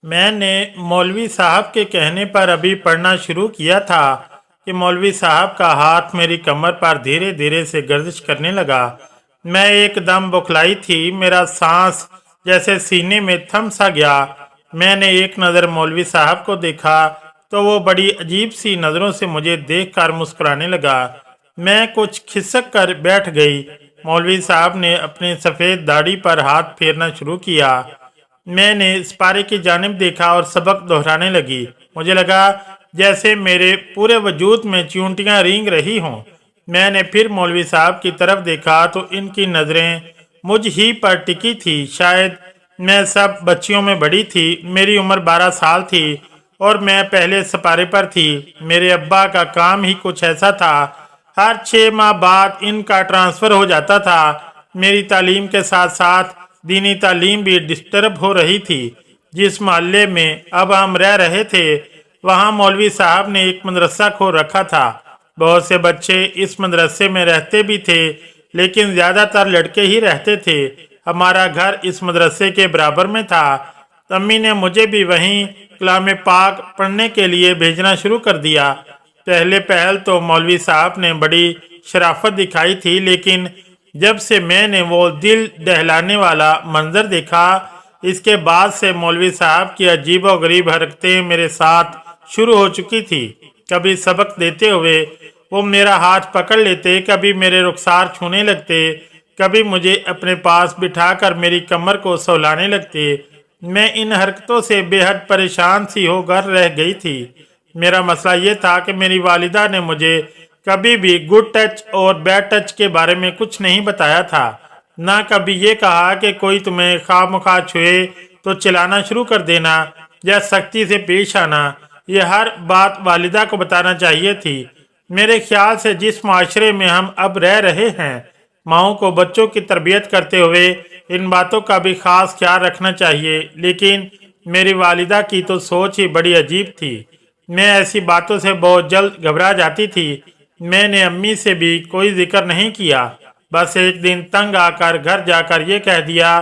मैंने मौलवी साहब के कहने पर अभी पढ़ना शुरू किया था कि मौलवी साहब का हाथ मेरी कमर पर धीरे धीरे से गर्दिश करने लगा। मैं एकदम बौखलाई थी, मेरा सांस जैसे सीने में थम सा गया। मैंने एक नज़र मौलवी साहब को देखा तो वो बड़ी अजीब सी नज़रों से मुझे देखकर मुस्कुराने लगा। मैं कुछ खिसक कर बैठ गई। मौलवी साहब ने अपनी सफ़ेद दाढ़ी पर हाथ फेरना शुरू किया। मैंने सिपारे की जानिब देखा और सबक दोहराने लगी। मुझे लगा जैसे मेरे पूरे वजूद में चींटियां रेंग रही हों। मैंने फिर मौलवी साहब की तरफ देखा तो इनकी नज़रें मुझ ही पर टिकी थी। शायद मैं सब बच्चियों में बड़ी थी। मेरी उम्र 12 साल थी और मैं पहले सिपारे पर थी। मेरे अब्बा का काम ही कुछ ऐसा था, हर 6 माह बाद इनका ट्रांसफ़र हो जाता था। मेरी तालीम के साथ साथ दीनी तालीम भी डिस्टर्ब हो रही थी। जिस मोहल्ले में अब हम रह रहे थे वहाँ मौलवी साहब ने एक मदरसा खोल रखा था। बहुत से बच्चे इस मदरसे में रहते भी थे, लेकिन ज़्यादातर लड़के ही रहते थे। हमारा घर इस मदरसे के बराबर में था। अम्मी ने मुझे भी वहीं कलाम पाक पढ़ने के लिए भेजना शुरू कर दिया। पहले पहल तो मौलवी साहब ने बड़ी शराफत दिखाई थी, लेकिन जब से मैंने वो दिल दहलाने वाला मंजर देखा, इसके बाद से मौलवी साहब की अजीबोगरीब हरकतें मेरे साथ शुरू हो चुकी थी। कभी सबक देते हुए वो मेरा हाथ पकड़ लेते, कभी मेरे रुखसार छूने लगते, कभी मुझे अपने पास बिठाकर मेरी कमर को सहलाने लगते। मैं इन हरकतों से बेहद परेशान सी होकर रह गई थी। मेरा मसला ये था कि मेरी वालिदा ने मुझे कभी भी गुड टच और बैड टच के बारे में कुछ नहीं बताया था। ना कभी ये कहा कि कोई तुम्हें खामखा छुए तो चिल्लाना शुरू कर देना या सख्ती से पेश आना। यह हर बात वालिदा को बताना चाहिए थी। मेरे ख्याल से जिस माशरे में हम अब रह रहे हैं, माओं को बच्चों की तरबियत करते हुए इन बातों का भी खास ख्याल रखना चाहिए। लेकिन मेरी वालिदा की तो सोच ही बड़ी अजीब थी। मैं ऐसी बातों से बहुत जल्द घबरा जाती थी। मैंने अम्मी से भी कोई जिक्र नहीं किया। बस एक दिन तंग आकर घर जाकर ये कह दिया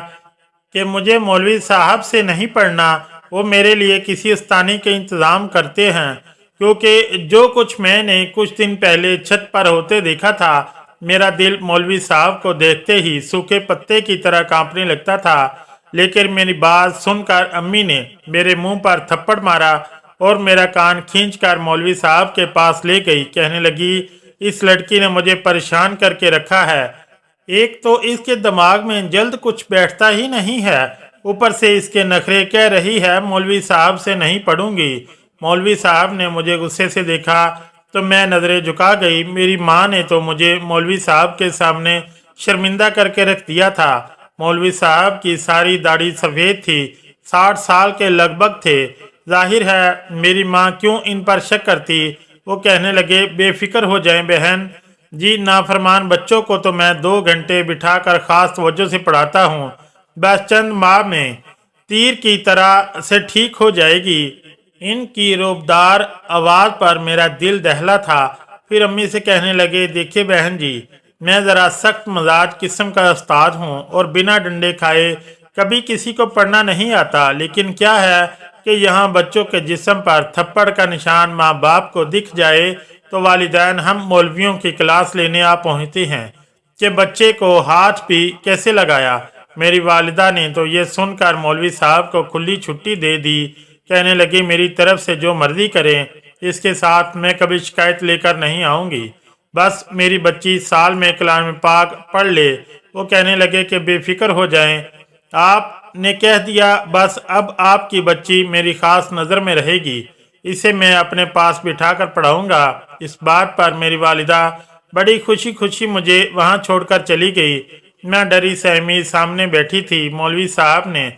कि मुझे मौलवी साहब से नहीं पढ़ना, वो मेरे लिए किसी स्थानी के इंतज़ाम करते हैं। क्योंकि जो कुछ मैंने कुछ दिन पहले छत पर होते देखा था, मेरा दिल मौलवी साहब को देखते ही सूखे पत्ते की तरह कांपने लगता था। लेकिन मेरी बात सुनकर अम्मी ने मेरे मुंह पर थप्पड़ मारा और मेरा कान खींचकर मौलवी साहब के पास ले गई। कहने लगी, इस लड़की ने मुझे परेशान करके रखा है। एक तो इसके दिमाग में जल्द कुछ बैठता ही नहीं है, ऊपर से इसके नखरे। कह रही है मौलवी साहब से नहीं पढ़ूंगी। मौलवी साहब ने मुझे गुस्से से देखा तो मैं नज़रें झुका गई। मेरी माँ ने तो मुझे मौलवी साहब के सामने शर्मिंदा करके रख दिया था। मौलवी साहब की सारी दाढ़ी सफ़ेद थी, 60 साल के लगभग थे। जाहिर है मेरी माँ क्यों इन पर शक करती। वो कहने लगे, बेफिक्र हो जाएं बहन जी, नाफरमान बच्चों को तो मैं 2 घंटे बिठाकर खास तवज्जो से पढ़ाता हूँ। बस चंद माह में तीर की तरह से ठीक हो जाएगी। इनकी रोबदार आवाज़ पर मेरा दिल दहला था। फिर अम्मी से कहने लगे, देखिए बहन जी, मैं ज़रा सख्त मजाज किस्म का उस्ताद हूँ और बिना डंडे खाए कभी किसी को पढ़ना नहीं आता। लेकिन क्या है कि यहाँ बच्चों के जिस्म पर थप्पड़ का निशान माँ बाप को दिख जाए तो वालिदैन हम मौलवियों की क्लास लेने आ पहुँचते हैं कि बच्चे को हाथ भी कैसे लगाया। मेरी वालिदा ने तो ये सुनकर मौलवी साहब को खुली छुट्टी दे दी। कहने लगी, मेरी तरफ से जो मर्जी करें, इसके साथ मैं कभी शिकायत लेकर नहीं आऊँगी। बस मेरी बच्ची साल में कलाम पाक पढ़ ले। वो कहने लगे कि बेफिक्र हो जाएं, आपने कह दिया, बस अब आपकी बच्ची मेरी खास नज़र में रहेगी। इसे मैं अपने पास बिठाकर पढ़ाऊँगा। इस बात पर मेरी वालिदा बड़ी खुशी खुशी मुझे वहाँ छोड़कर चली गई। मैं डरी सहमी सामने बैठी थी। मौलवी साहब ने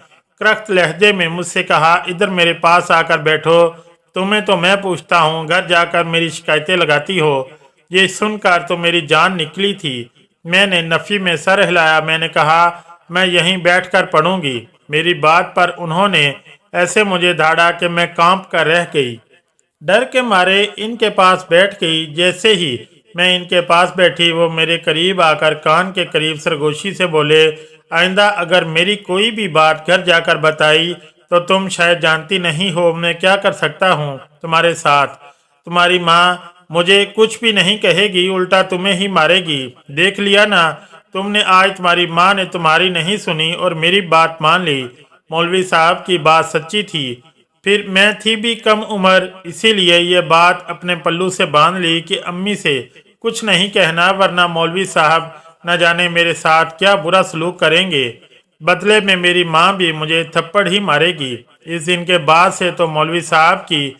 करख्त लहजे में मुझसे कहा, इधर मेरे पास आकर बैठो, तुम्हें तो मैं पूछता हूँ, घर जाकर मेरी शिकायतें लगाती हो। ये सुनकर तो मेरी जान निकली थी। मैंने नफ़ी में सर हिलाया। मैंने कहा, मैं यहीं बैठकर पढ़ूंगी। मेरी बात पर उन्होंने ऐसे मुझे धाड़ा कि मैं कांप कर रह गई। डर के मारे इनके पास बैठ गई। जैसे ही मैं इनके पास बैठी, वो मेरे करीब आकर कान के करीब सरगोशी से बोले, आइंदा अगर मेरी कोई भी बात घर जाकर बताई तो तुम शायद जानती नहीं हो मैं क्या कर सकता हूँ तुम्हारे साथ। तुम्हारी माँ मुझे कुछ भी नहीं कहेगी, उल्टा तुम्हें ही मारेगी। देख लिया ना तुमने, आज तुम्हारी माँ ने तुम्हारी नहीं सुनी और मेरी बात मान ली। मौलवी साहब की बात सच्ची थी। फिर मैं थी भी कम उम्र, इसीलिए ये बात अपने पल्लू से बांध ली कि अम्मी से कुछ नहीं कहना, वरना मौलवी साहब न जाने मेरे साथ क्या बुरा सलूक करेंगे। बदले में मेरी माँ भी मुझे थप्पड़ ही मारेगी। इस दिन के बाद से तो मौलवी साहब की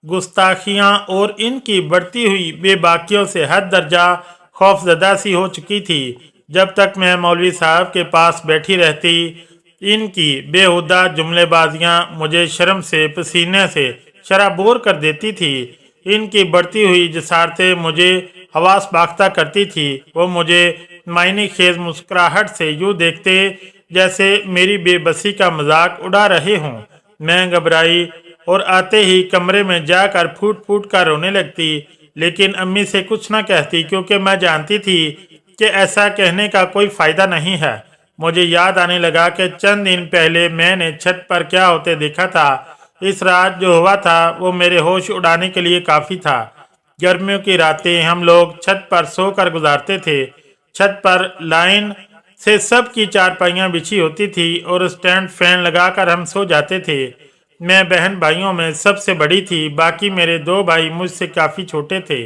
गुस्ताखियाँ और इनकी बढ़ती हुई बेबाकियों से हद दर्जा खौफजदा सी हो चुकी थी। जब तक मैं मौलवी साहब के पास बैठी रहती, इनकी बेहुदा जुमलेबाजियाँ मुझे शर्म से पसीने से शराबोर कर देती थी। इनकी बढ़ती हुई जसारतें मुझे हवास बाख्ता करती थी। वो मुझे मायने खेज मुस्कुराहट से यूँ देखते जैसे मेरी बेबसी का मजाक उड़ा रहे हों। मैं घबराई और आते ही कमरे में जाकर फूट फूट कर रोने लगती, लेकिन अम्मी से कुछ न कहती, क्योंकि मैं जानती थी कि ऐसा कहने का कोई फायदा नहीं है। मुझे याद आने लगा कि चंद दिन पहले मैंने छत पर क्या होते देखा था। इस रात जो हुआ था वो मेरे होश उड़ाने के लिए काफ़ी था। गर्मियों की रातें हम लोग छत पर सोकर गुजारते थे। छत पर लाइन से सबकी चारपाइयाँ बिछी होती थी और स्टैंड फैन लगाकर हम सो जाते थे। मैं बहन भाइयों में सबसे बड़ी थी। बाकी मेरे दो भाई मुझसे काफ़ी छोटे थे।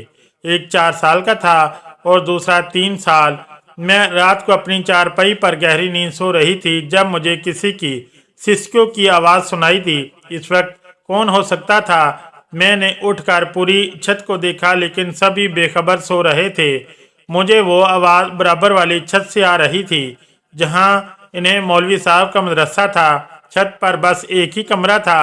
एक 4 साल का था और दूसरा 3 साल। मैं रात को अपनी चारपाई पर गहरी नींद सो रही थी जब मुझे किसी की सिसकियों की आवाज़ सुनाई दी। इस वक्त कौन हो सकता था? मैंने उठकर पूरी छत को देखा, लेकिन सभी बेखबर सो रहे थे। मुझे वो आवाज़ बराबर वाली छत से आ रही थी जहां इन्हें मौलवी साहब का मदरसा था। छत पर बस एक ही कमरा था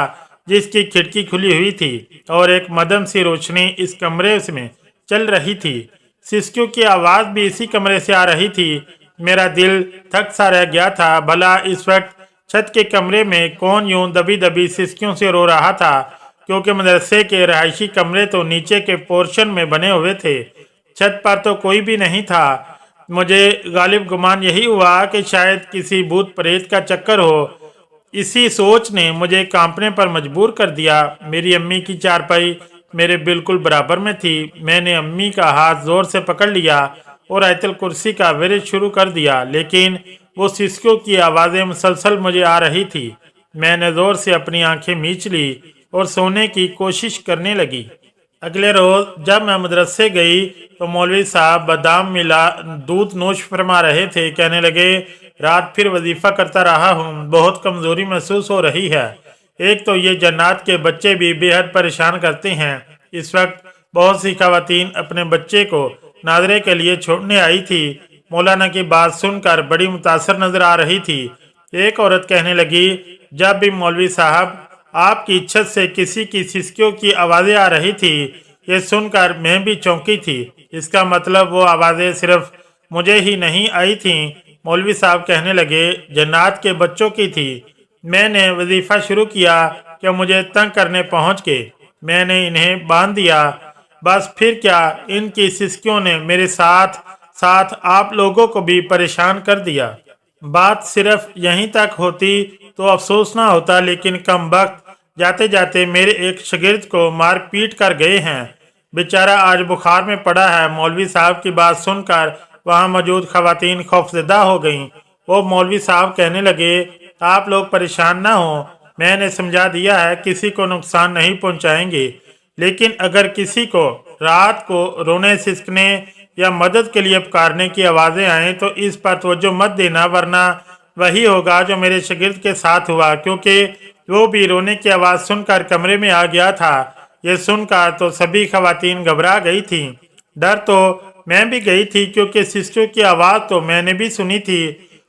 जिसकी खिड़की खुली हुई थी और एक मध्यम सी रोशनी इस कमरे में चल रही थी। सिसकियों की आवाज़ भी इसी कमरे से आ रही थी। मेरा दिल थक सा रह गया था। भला इस वक्त छत के कमरे में कौन यूं दबी दबी सिसकियों से रो रहा था, क्योंकि मदरसे के रहायशी कमरे तो नीचे के पोर्शन में बने हुए थे। छत पर तो कोई भी नहीं था। मुझे गालिब गुमान यही हुआ कि शायद किसी भूत प्रेत का चक्कर हो। इसी सोच ने मुझे कांपने पर मजबूर कर दिया। मेरी अम्मी की चारपाई मेरे बिल्कुल बराबर में थी। मैंने अम्मी का हाथ जोर से पकड़ लिया और आयतल कुर्सी का विरद शुरू कर दिया, लेकिन वो सिसकियों की आवाज़ें मुसलसल मुझे आ रही थी। मैंने जोर से अपनी आंखें मींच ली और सोने की कोशिश करने लगी। अगले रोज जब मैं मदरसे गई तो मौलवी साहब बादाम मिला दूध नोश फरमा रहे थे। कहने लगे, रात फिर वजीफा करता रहा हूँ, बहुत कमजोरी महसूस हो रही है। एक तो ये जन्नात के बच्चे भी बेहद परेशान करते हैं। इस वक्त बहुत सी खवातीन अपने बच्चे को नाजरे के लिए छोड़ने आई थी। मौलाना की बात सुनकर बड़ी मुतासर नजर आ रही थी। एक औरत कहने लगी, जब भी मौलवी साहब आपकी छत से किसी की सिसकियों की आवाज़ें आ रही थी, ये सुनकर मैं भी चौंकी थी। इसका मतलब वो आवाज़ें सिर्फ मुझे ही नहीं आई थीं। मौलवी साहब कहने लगे, जन्नात के बच्चों की थी। मैंने वजीफा शुरू किया कि मुझे तंग करने पहुंच के मैंने इन्हें बांध दिया। बस फिर क्या, इनकी सिसकियों ने मेरे साथ साथ आप लोगों को भी परेशान कर दिया। बात सिर्फ यहीं तक होती तो अफसोस ना होता, लेकिन कम वक्त जाते जाते मेरे एक शागिर्द को मार पीट कर गए हैं। बेचारा आज बुखार में पड़ा है। मौलवी साहब की बात सुनकर वहां मौजूद खवातीन खौफजदा हो गईं। वो मौलवी साहब कहने लगे, आप लोग परेशान ना हो, मैंने समझा दिया है, किसी को नुकसान नहीं पहुंचाएंगे। लेकिन अगर किसी को रात को रोने सिसकने या मदद के लिए पुकारने की आवाज़ें आएँ तो इस पर तवज्जो मत देना, वरना वही होगा जो मेरे शागिर्द के साथ हुआ, क्योंकि वो भी रोने की आवाज़ सुनकर कमरे में आ गया था। ये सुनकर तो सभी खवातीन घबरा गई थीं। डर तो मैं भी गई थी, क्योंकि सिस्टों की आवाज़ तो मैंने भी सुनी थी।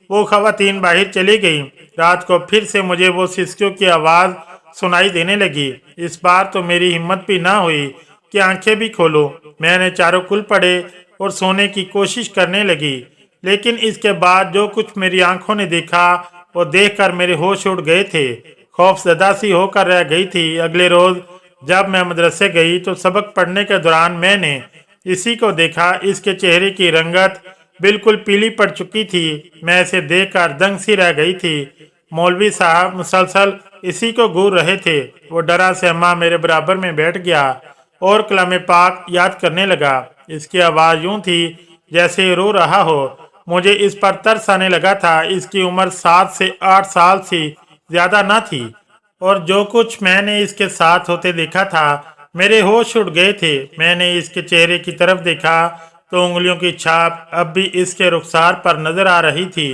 वो खवातीन बाहर चली गईं। रात को फिर से मुझे वो सिस्टों की आवाज़ सुनाई देने लगी। इस बार तो मेरी हिम्मत भी ना हुई कि आंखें भी खोलो। मैंने चारों कुल पड़े और सोने की कोशिश करने लगी, लेकिन इसके बाद जो कुछ मेरी आंखों ने देखा वो देखकर मेरे होश उड़ गए थे। खौफजदा सी होकर रह गई थी। अगले रोज जब मैं मदरसे गई तो सबक पढ़ने के दौरान मैंने इसी को देखा। इसके चेहरे की रंगत बिल्कुल पीली पड़ चुकी थी। मैं इसे देखकर दंग सी रह गई थी। मौलवी साहब मुसलसल इसी को घूर रहे थे। वो डरा सहमा मेरे बराबर में बैठ गया और कलाम पाक याद करने लगा। इसकी आवाज़ यूं थी जैसे रो रहा हो। मुझे इस पर तरस आने लगा था। इसकी उम्र 7 से 8 साल से ज़्यादा न थी और जो कुछ मैंने इसके साथ होते देखा था, मेरे होश उड़ गए थे। मैंने इसके चेहरे की तरफ देखा तो उंगलियों की छाप अब भी इसके रुखसार पर नजर आ रही थी।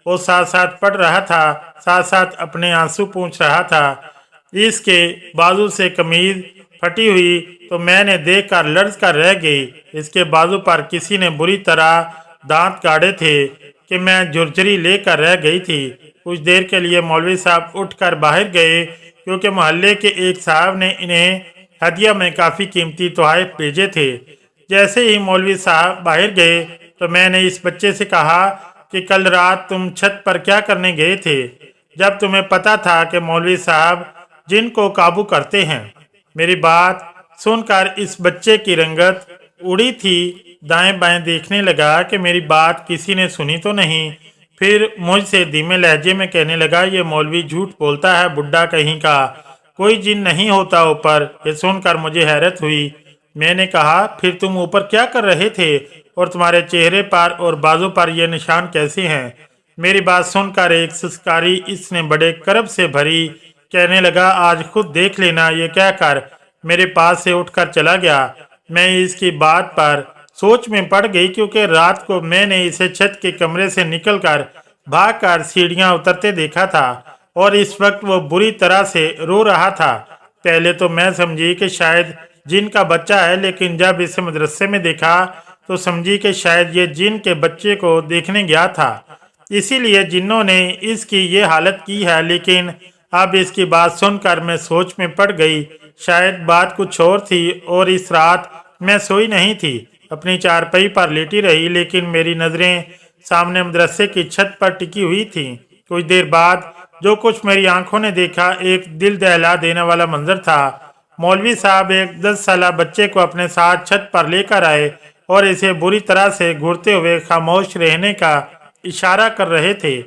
वो साथ साथ पढ़ रहा था, साथ साथ अपने आंसू पूंछ रहा था। इसके बाजू से कमीज फटी हुई तो मैंने देखकर लर्ज कर रह गई। इसके बाजू पर किसी ने बुरी तरह दांत गाड़े थे कि मैं झुरझुरी लेकर रह गई थी। कुछ देर के लिए मौलवी साहब उठकर बाहर गए क्योंकि मोहल्ले के एक साहब ने इन्हें हदिया में काफ़ी कीमती तोहफे भेजे थे। जैसे ही मौलवी साहब बाहर गए तो मैंने इस बच्चे से कहा कि कल रात तुम छत पर क्या करने गए थे जब तुम्हें पता था कि मौलवी साहब जिनको काबू करते हैं। मेरी बात सुनकर इस बच्चे की रंगत उड़ी थी। दाएं बाएं देखने लगा कि मेरी बात किसी ने सुनी तो नहीं। फिर मुझसे धीमे लहजे में कहने लगा, ये मौलवी झूठ बोलता है, बुड्ढा कहीं का, कोई जिन नहीं होता ऊपर। ये सुनकर मुझे हैरत हुई। मैंने कहा, फिर तुम ऊपर क्या कर रहे थे और तुम्हारे चेहरे पर और बाजू पर ये निशान कैसे हैं? मेरी बात सुनकर एक सुस्कारी इसने बड़े करब से भरी कहने लगा, आज खुद देख लेना। ये कहकर मेरे पास से उठकर चला गया। मैं इसकी बात पर सोच में पड़ गई क्योंकि रात को मैंने इसे छत के कमरे से निकलकर भागकर सीढ़ियां उतरते देखा था और इस वक्त वो बुरी तरह से रो रहा था। पहले तो मैं समझी कि शायद जिन का बच्चा है, लेकिन जब इसे मदरसे में देखा तो समझी कि शायद ये जिन के बच्चे को देखने गया था, इसीलिए जिन्नों ने इसकी ये हालत की है। लेकिन अब इसकी बात सुनकर मैं सोच में पड़ गई। शायद बात कुछ और थी और इस रात मैं सोई नहीं थी, अपनी चारपाई पर लेटी रही, लेकिन मेरी नज़रें सामने मदरसे की छत पर टिकी हुई थीं। कुछ देर बाद जो कुछ मेरी आंखों ने देखा एक दिल दहला देने वाला मंजर था। मौलवी साहब एक 10 साला बच्चे को अपने साथ छत पर लेकर आए और इसे बुरी तरह से घूरते हुए खामोश रहने का इशारा कर रहे थे।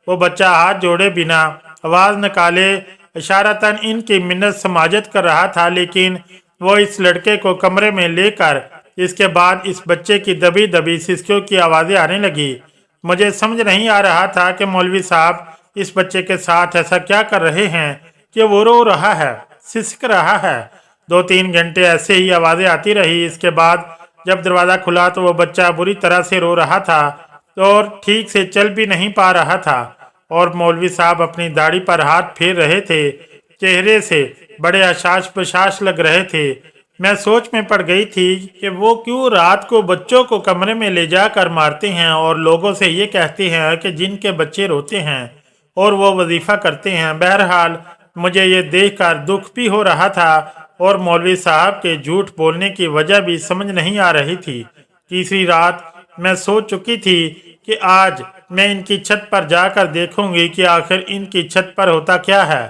वो बच्चा हाथ जोड़े बिना आवाज़ निकाले इशारतन इनकी मिन्नत समाजत कर रहा था, लेकिन वो इस लड़के को कमरे में लेकर इसके बाद इस बच्चे की दबी दबी सिसकियों की आवाज़ें आने लगी। मुझे समझ नहीं आ रहा था कि मौलवी साहब इस बच्चे के साथ ऐसा क्या कर रहे हैं कि वो रो रहा है, सिसक रहा है। 2-3 घंटे ऐसे ही आवाज़ें आती रही। इसके बाद जब दरवाज़ा खुला तो वो बच्चा बुरी तरह से रो रहा था और ठीक से चल भी नहीं पा रहा था और मौलवी साहब अपनी दाढ़ी पर हाथ फेर रहे थे। चेहरे से बड़े हशाश बशाश लग रहे थे। मैं सोच में पड़ गई थी कि वो क्यों रात को बच्चों को कमरे में ले जाकर मारते हैं और लोगों से ये कहते हैं कि जिनके बच्चे रोते हैं और वो वजीफा करते हैं। बहरहाल मुझे ये देखकर दुख भी हो रहा था और मौलवी साहब के झूठ बोलने की वजह भी समझ नहीं आ रही थी। तीसरी रात मैं सोच चुकी थी कि आज मैं इनकी छत पर जाकर देखूंगी कि आखिर इनकी छत पर होता क्या है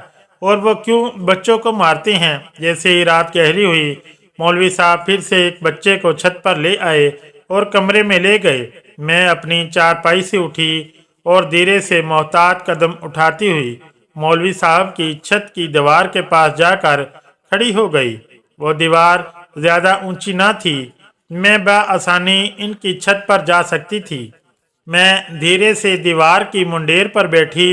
और वो क्यों बच्चों को मारते हैं। जैसे ही रात गहरी हुई, मौलवी साहब फिर से एक बच्चे को छत पर ले आए और कमरे में ले गए। मैं अपनी चारपाई से उठी और धीरे से मोहतात कदम उठाती हुई मौलवी साहब की छत की दीवार के पास जाकर खड़ी हो गई। वो दीवार ज़्यादा ऊंची ना थी, मैं बआसानी इनकी छत पर जा सकती थी। मैं धीरे से दीवार की मुंडेर पर बैठी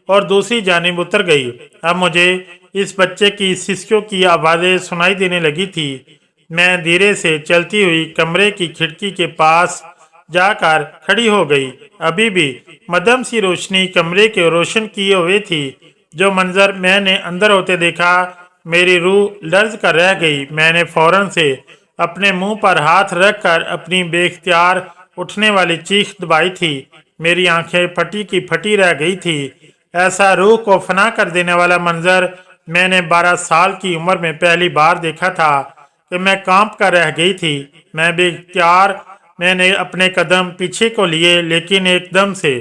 और दूसरी जानिब उतर गई। अब मुझे इस बच्चे की सिसकियों की आवाज़ें सुनाई देने लगी थी। मैं धीरे से चलती हुई कमरे की खिड़की के पास जाकर खड़ी हो गई। अभी भी मध्यम सी रोशनी कमरे के रोशन किए हुए थी। जो मंजर मैंने अंदर होते देखा, मेरी रूह लर्ज कर रह गई। मैंने फौरन से अपने मुंह पर हाथ रखकर अपनी बेख्तियार उठने वाली चीख दबाई थी। मेरी आंखें फटी की फटी रह गई थी। ऐसा रूह को फना कर देने वाला मंजर मैंने 12 साल की उम्र में पहली बार देखा था कि मैं कांप कर रह गई थी। मैं बेख्तियार मैंने अपने कदम पीछे को लिए, लेकिन एकदम से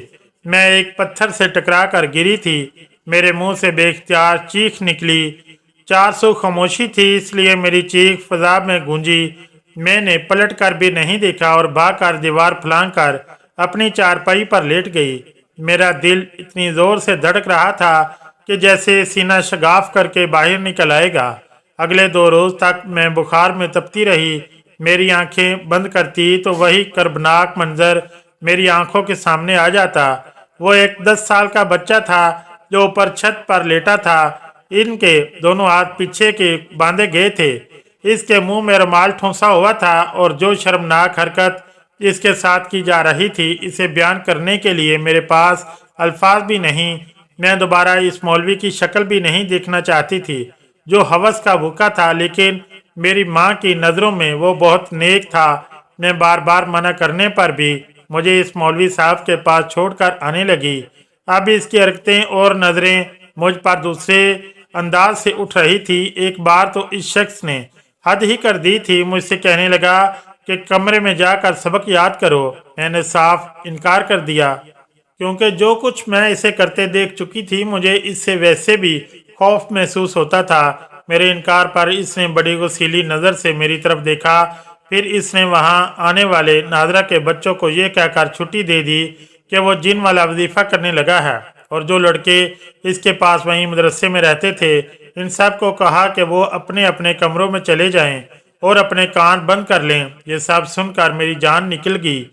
मैं एक पत्थर से टकरा कर गिरी थी। मेरे मुंह से बेख्तियार चीख निकली। 400 खामोशी थी, इसलिए मेरी चीख फजा में गूंजी। मैंने पलट कर भी नहीं देखा और भागकर दीवार फलांग कर अपनी चारपाई पर लेट गई। मेरा दिल इतनी जोर से धड़क रहा था कि जैसे सीना शगाफ करके बाहर निकल आएगा। अगले 2 रोज तक मैं बुखार में तपती रही। मेरी आंखें बंद करती तो वही कर्बनाक मंजर मेरी आंखों के सामने आ जाता। वो एक 10 साल का बच्चा था जो ऊपर छत पर लेटा था। इनके दोनों हाथ पीछे के बांधे गए थे। इसके मुंह में रुमाल ठूंसा हुआ था और जो शर्मनाक हरकत इसके साथ की जा रही थी, इसे बयान करने के लिए मेरे पास अल्फाज भी नहीं। मैं दोबारा इस मौलवी की शक्ल भी नहीं देखना चाहती थी जो हवस का भूखा था, लेकिन मेरी माँ की नज़रों में वो बहुत नेक था। मैं बार बार मना करने पर भी मुझे इस मौलवी साहब के पास छोड़कर आने लगी। अब इसकी हरकतें और नज़रें मुझ पर दूसरे अंदाज से उठ रही थी। एक बार तो इस शख्स ने हद ही कर दी थी। मुझसे कहने लगा कि कमरे में जाकर सबक याद करो। मैंने साफ इनकार कर दिया क्योंकि जो कुछ मैं इसे करते देख चुकी थी, मुझे इससे वैसे भी खौफ महसूस होता था। मेरे इनकार पर इसने बड़ी गुस्सीली नज़र से मेरी तरफ देखा। फिर इसने वहां आने वाले नादरा के बच्चों को ये कहकर छुट्टी दे दी कि वो जिन वाला वजीफा करने लगा है, और जो लड़के इसके पास वहीं मदरसे में रहते थे, इन सब को कहा कि वो अपने अपने कमरों में चले जाएं और अपने कान बंद कर लें। ये सब सुनकर मेरी जान निकल गई।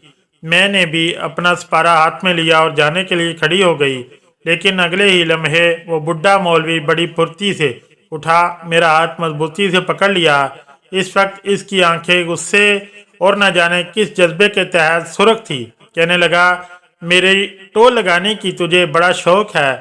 मैंने भी अपना सपारा हाथ में लिया और जाने के लिए खड़ी हो गई, लेकिन अगले ही लम्हे वो बुढ़ा मौलवी बड़ी फुर्ती से उठा, मेरा हाथ मजबूती से पकड़ लिया। इस वक्त इसकी आंखें गुस्से और न जाने किस जज्बे के तहत सुर्ख थी। कहने लगा, मेरी टोल लगाने की तुझे बड़ा शौक है,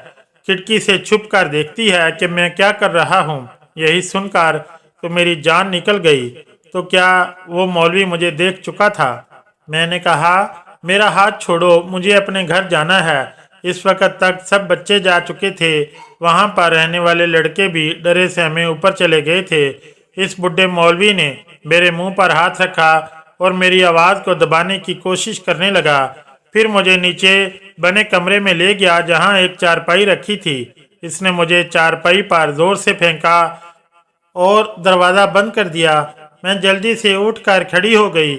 खिड़की से छुप कर देखती है कि मैं क्या कर रहा हूँ। यही सुनकर तो मेरी जान निकल गई। तो क्या वो मौलवी मुझे देख चुका था? मैंने कहा, मेरा हाथ छोड़ो, मुझे अपने घर जाना है। इस वक्त तक सब बच्चे जा चुके थे। वहां पर रहने वाले लड़के भी डरे सहमे ऊपर चले गए थे। इस बुढ़े मौलवी ने मेरे मुंह पर हाथ रखा और मेरी आवाज़ को दबाने की कोशिश करने लगा। फिर मुझे नीचे बने कमरे में ले गया जहां एक चारपाई रखी थी। इसने मुझे चारपाई पर जोर से फेंका और दरवाज़ा बंद कर दिया। मैं जल्दी से उठकर खड़ी हो गई।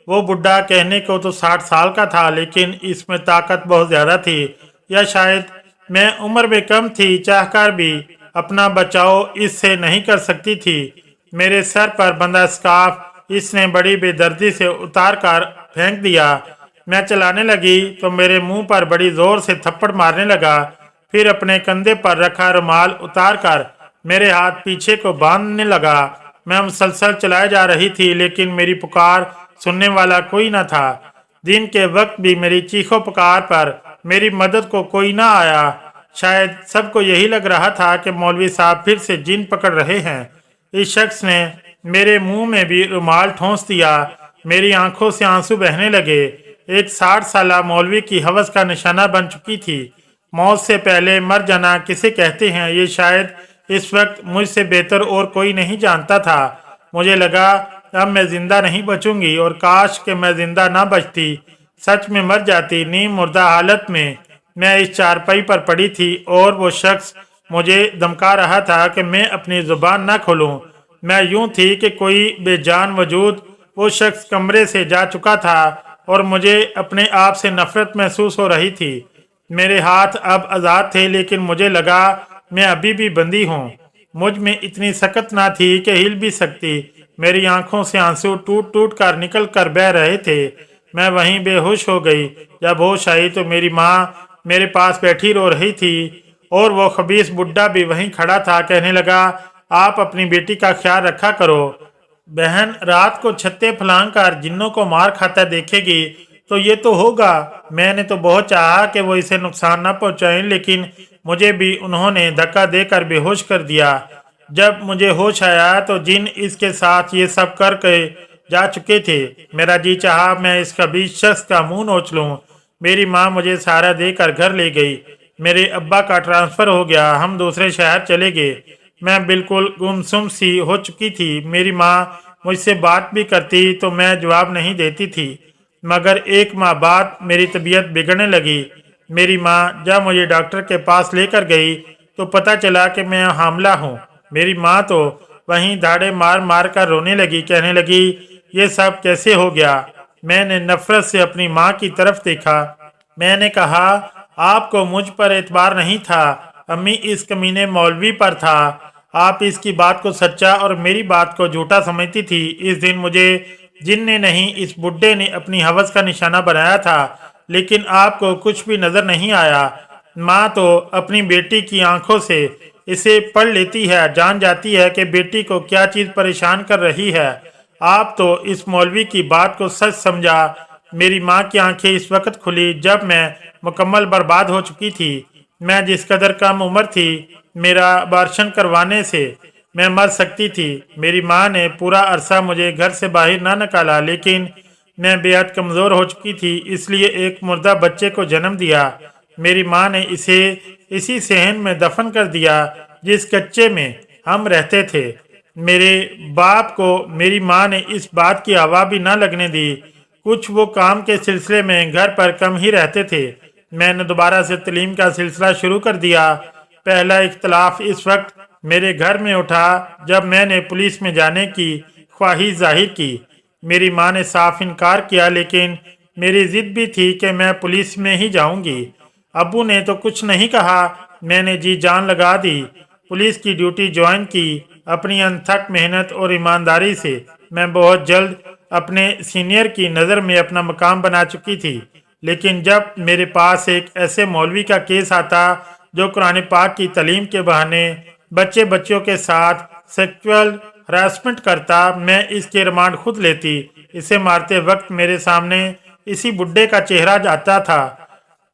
वो बुढ़ा कहने को तो 60 साल का था, लेकिन इसमें ताकत बहुत ज़्यादा थी, या शायद मैं उम्र में कम थी, चाहकर भी अपना बचाव इससे नहीं कर सकती थी। मेरे सर पर बंधा स्कार्फ इसने बड़ी बेदर्दी से उतार कर फेंक दिया। मैं चलाने लगी तो मेरे मुंह पर बड़ी जोर से थप्पड़ मारने लगा। फिर अपने कंधे पर रखा रुमाल उतार कर मेरे हाथ पीछे को बांधने लगा। मैं मुसलसल चलाए जा रही थी, लेकिन मेरी पुकार सुनने वाला कोई न था। दिन के वक्त भी मेरी चीखों पुकार पर मेरी मदद को कोई न आया। शायद सबको यही लग रहा था कि मौलवी साहब फिर से जिन पकड़ रहे हैं। इस शख्स ने मेरे मुंह में भी रुमाल ठोंस दिया। मेरी आंखों से आंसू बहने लगे। एक 60 साला मौलवी की हवस का निशाना बन चुकी थी। मौत से पहले मर जाना किसे कहते हैं, ये शायद इस वक्त मुझसे बेहतर और कोई नहीं जानता था। मुझे लगा अब मैं जिंदा नहीं बचूंगी, और काश कि मैं जिंदा ना बचती, सच में मर जाती। नीम मुर्दा हालत में मैं इस चारपाई पर पड़ी थी और वो शख्स मुझे धमका रहा था कि मैं अपनी जुबान न खोलूं। मैं यूं थी कि कोई बेजान वजूद। वो शख्स कमरे से जा चुका था और मुझे अपने आप से नफरत महसूस हो रही थी। मेरे हाथ अब आज़ाद थे, लेकिन मुझे लगा मैं अभी भी बंदी हूँ। मुझ में इतनी सकत ना थी कि हिल भी सकती। मेरी आंखों से आंसू टूट टूट कर निकल कर बह रहे थे। मैं वहीं बेहोश हो गई। जब होश आई तो मेरी माँ मेरे पास बैठी रो रही थी और वो खबीस बुढ़ा भी वहीं खड़ा था। कहने लगा, आप अपनी बेटी का ख्याल रखा करो। बहन रात को छत्ते फलांग कर जिन्नों को मार खाता देखेगी तो ये तो होगा। मैंने तो बहुत चाहा कि वो इसे नुकसान न पहुंचाएं, लेकिन मुझे भी उन्होंने धक्का देकर बेहोश कर दिया। जब मुझे होश आया तो जिन इसके साथ ये सब कर के जा चुके थे। मेरा जी चाहा मैं इस खबीस शख्स का मुंह नोच लूं। मेरी माँ मुझे सहारा देकर घर ले गई। मेरे अब्बा का ट्रांसफर हो गया। हम दूसरे शहर चले गए। मैं बिल्कुल गुमसुम सी हो चुकी थी। मेरी माँ मुझसे बात भी करती तो मैं जवाब नहीं देती थी, मगर एक माह बाद मेरी तबीयत बिगड़ने लगी। मेरी माँ जब मुझे डॉक्टर के पास लेकर गई तो पता चला कि मैं हामला हूँ। मेरी माँ तो वहीं धाड़े मार मार कर रोने लगी। कहने लगी, ये सब कैसे हो गया? मैंने नफरत से अपनी माँ की तरफ देखा। मैंने कहा, आपको मुझ पर एतबार नहीं था, अम्मी इस कमीने मौलवी पर था। आप इसकी बात को सच्चा और मेरी बात को झूठा समझती थी। इस दिन मुझे जिन ने नहीं इस बुड्ढे ने अपनी हवस का निशाना बनाया था, लेकिन आपको कुछ भी नजर नहीं आया। माँ तो अपनी बेटी की आंखों से इसे पढ़ लेती है, जान जाती है कि बेटी को क्या चीज परेशान कर रही है। आप तो इस मौलवी की बात को सच समझा। मेरी माँ की आंखें इस वक्त खुली जब मैं मुकम्मल बर्बाद हो चुकी थी। मैं जिस कदर कम उम्र थी, मेरा अबार्शन करवाने से मैं मर सकती थी। मेरी माँ ने पूरा अरसा मुझे घर से बाहर ना निकाला, लेकिन मैं बेहद कमज़ोर हो चुकी थी, इसलिए एक मुर्दा बच्चे को जन्म दिया। मेरी माँ ने इसे इसी सहन में दफन कर दिया जिस कच्चे में हम रहते थे। मेरे बाप को मेरी माँ ने इस बात की हवा भी ना लगने दी। कुछ वो काम के सिलसिले में घर पर कम ही रहते थे। मैंने दोबारा से तालीम का सिलसिला शुरू कर दिया। पहला इख्तलाफ इस वक्त मेरे घर में उठा जब मैंने पुलिस में जाने की ख्वाहिश जाहिर की। मेरी माँ ने साफ इनकार किया, लेकिन मेरी जिद भी थी कि मैं पुलिस में ही जाऊंगी। अब्बू ने तो कुछ नहीं कहा। मैंने जी जान लगा दी, पुलिस की ड्यूटी ज्वाइन की। अपनी अनथक मेहनत और ईमानदारी से मैं बहुत जल्द अपने सीनियर की नज़र में अपना मकाम बना चुकी थी। लेकिन जब मेरे पास एक ऐसे मौलवी का केस आता जो कुरान पाक की तालीम के बहाने बच्चों के साथ सेक्सुअल हरासमेंट करता, मैं इसके रिमांड खुद लेती। इसे मारते वक्त मेरे सामने इसी बुड्ढे का चेहरा जाता था।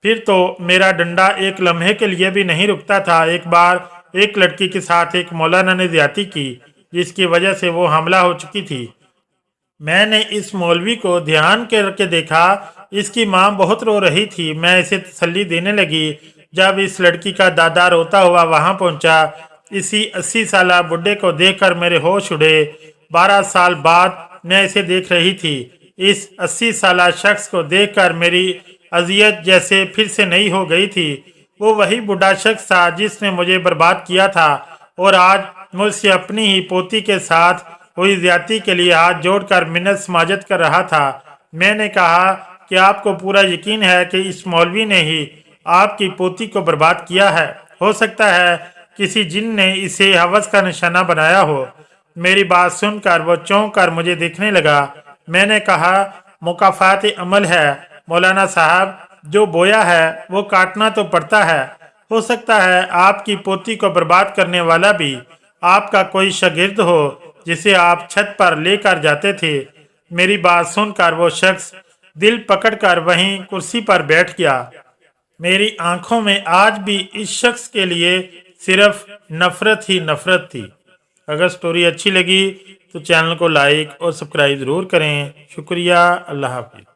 फिर तो मेरा डंडा एक लम्हे के लिए भी नहीं रुकता था। एक बार एक लड़की के साथ एक मौलाना ने ज्यादती की, जिसकी वजह से वो हमला हो चुकी थी। मैंने इस मौलवी को ध्यान करके देखा। इसकी माँ बहुत रो रही थी। मैं इसे तसल्ली देने लगी। जब इस लड़की का दादा रोता हुआ वहां पहुंचा, इसी 80 साला बुड्ढे को देखकर मेरे होश उड़े। 12 साल बाद मैं इसे देख रही थी। इस 80 साला शख्स को देखकर मेरी अजियत जैसे फिर से नई हो गई थी। वो वही बुढ़ा शख्स था जिसने मुझे बर्बाद किया था और आज मुझसे अपनी ही पोती के साथ हुई ज्यादती के लिए हाथ जोड़कर मिन्नत समाजत कर रहा था। मैंने कहा कि आपको पूरा यकीन है कि इस मौलवी ने ही आपकी पोती को बर्बाद किया है? हो सकता है किसी जिन ने इसे हवस का निशाना बनाया हो। मेरी बात सुनकर वो चौंक कर मुझे देखने लगा। मैंने कहा, मुकाफात अमल है मौलाना साहब, जो बोया है वो काटना तो पड़ता है। हो सकता है आपकी पोती को बर्बाद करने वाला भी आपका कोई शागिर्द हो जिसे आप छत पर लेकर जाते थे। मेरी बात सुनकर वो शख्स दिल पकड़कर वहीं कुर्सी पर बैठ गया। मेरी आंखों में आज भी इस शख्स के लिए सिर्फ नफरत ही नफरत थी। अगर स्टोरी अच्छी लगी तो चैनल को लाइक और सब्सक्राइब ज़रूर करें। शुक्रिया। अल्लाह हाफिज़।